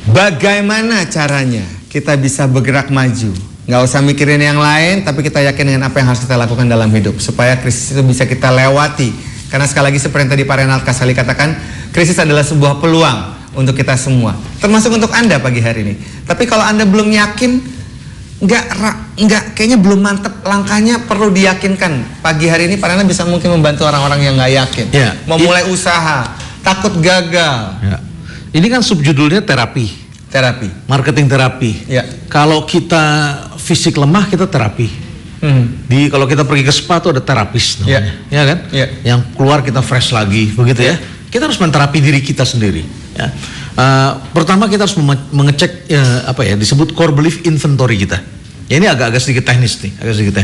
Bagaimana caranya kita bisa bergerak maju? Nggak usah mikirin yang lain, tapi kita yakin dengan apa yang harus kita lakukan dalam hidup supaya krisis itu bisa kita lewati. Karena sekali lagi seperti yang tadi Pak Renald Kasali katakan, krisis adalah sebuah peluang untuk kita semua, termasuk untuk Anda pagi hari ini. Tapi kalau Anda belum yakin, kayaknya belum mantep langkahnya, perlu diyakinkan. Pagi hari ini Pak Renald bisa mungkin membantu orang-orang yang nggak yakin, memulai usaha, takut gagal. Ini kan subjudulnya terapi. Marketing terapi. Kalau kita fisik lemah, kita terapi. Kalau kita pergi ke spa tuh ada terapis namanya, ya kan? Yang keluar kita fresh lagi, begitu ya. Kita harus menterapi diri kita sendiri. Ya. Pertama kita harus mengecek disebut core belief inventory kita. Ya, ini agak sedikit teknis nih,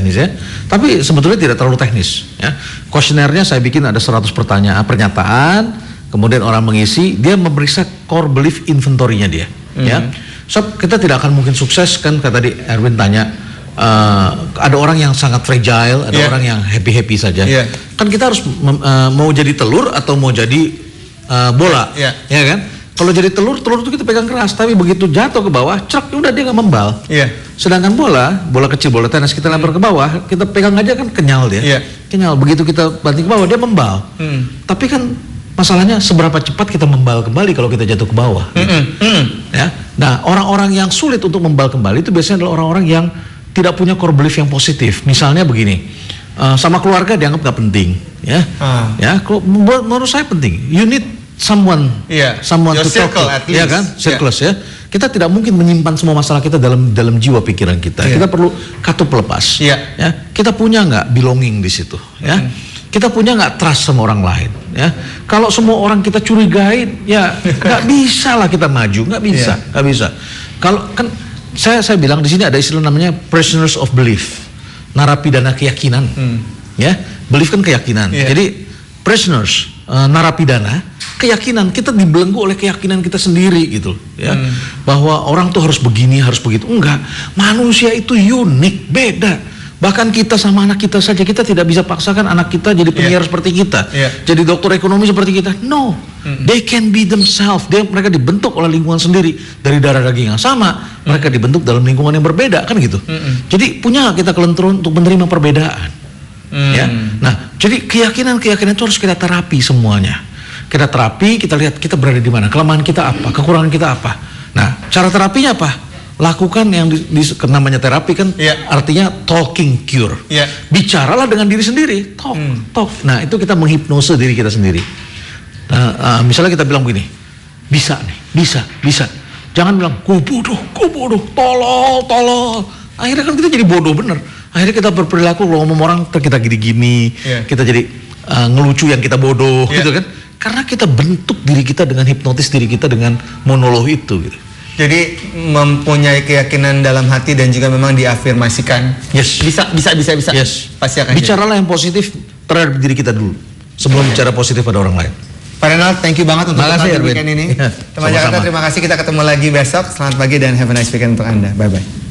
ya. Tapi sebetulnya tidak terlalu teknis. Ya. Kuesionernya saya bikin ada 100 pernyataan, kemudian orang mengisi, dia memeriksa core belief inventory-nya dia. Ya, so kita tidak akan mungkin sukses kan, kata tadi Erwin tanya, ada orang yang sangat fragile, ada orang yang happy saja. Kan kita harus mau jadi telur atau mau jadi bola, ya kan? Kalau jadi telur itu kita pegang keras, tapi begitu jatuh ke bawah, crak, udah dia nggak membal. Sedangkan bola kecil, bola tenis kita lempar ke bawah, kita pegang aja kan kenyal dia, kenyal. Begitu kita banting ke bawah dia membal. Tapi kan masalahnya seberapa cepat kita membal kembali kalau kita jatuh ke bawah. Ya. Nah, orang-orang yang sulit untuk membal kembali itu biasanya adalah orang-orang yang tidak punya core belief yang positif. Misalnya begini, sama keluarga dianggap nggak penting, ya. Ya, menurut saya penting. You need someone to talk to, ya kan? Circles, ya. Kita tidak mungkin menyimpan semua masalah kita dalam jiwa pikiran kita. Kita perlu katup lepas. Ya. Kita punya nggak belonging di situ, ya. Kita punya nggak trust sama orang lain, ya. Kalau semua orang kita curigain, ya nggak bisa lah kita maju, nggak bisa. Kalau kan saya bilang di sini ada istilah namanya prisoners of belief, narapidana keyakinan, ya. Belief kan keyakinan, jadi prisoners, narapidana keyakinan, kita dibelenggu oleh keyakinan kita sendiri gitu, ya. Bahwa orang tuh harus begini, harus begitu. Enggak, manusia itu unik, beda. Bahkan kita sama anak kita saja, kita tidak bisa paksakan anak kita jadi penyiar seperti kita, jadi dokter ekonomi seperti kita. No, they can be themselves. Mereka dibentuk oleh lingkungan sendiri, dari darah daging yang sama, mereka dibentuk dalam lingkungan yang berbeda, kan gitu. Jadi punya kita kelenturan untuk menerima perbedaan. Ya, nah, jadi keyakinan itu harus kita terapi semuanya. Kita terapi, kita lihat kita berada di mana, kelemahan kita apa, kekurangan kita apa. Nah, cara terapinya apa? Lakukan yang namanya terapi kan, artinya talking cure. Bicaralah dengan diri sendiri, talk. Nah, itu kita menghipnose diri kita sendiri. Misalnya kita bilang begini, bisa nih, bisa. Jangan bilang, ku bodoh, tolol. Akhirnya kan kita jadi bodoh bener. Akhirnya kita berperilaku kalau ngomong orang kita gini-gini, kita jadi ngelucu yang kita bodoh, gitu kan? Karena kita bentuk diri kita dengan hipnotis diri kita dengan monolog itu, gitu. Jadi mempunyai keyakinan dalam hati dan juga memang diafirmasikan. Bisa. Pasti akan. Bicaralah yang positif terhadap diri kita dulu sebelum bicara positif pada orang lain. Pak Renald, thank you banget untuk weekend ini. Teman Jakarta, terima kasih. Kita ketemu lagi besok. Selamat pagi dan have a nice weekend untuk Anda. Bye-bye.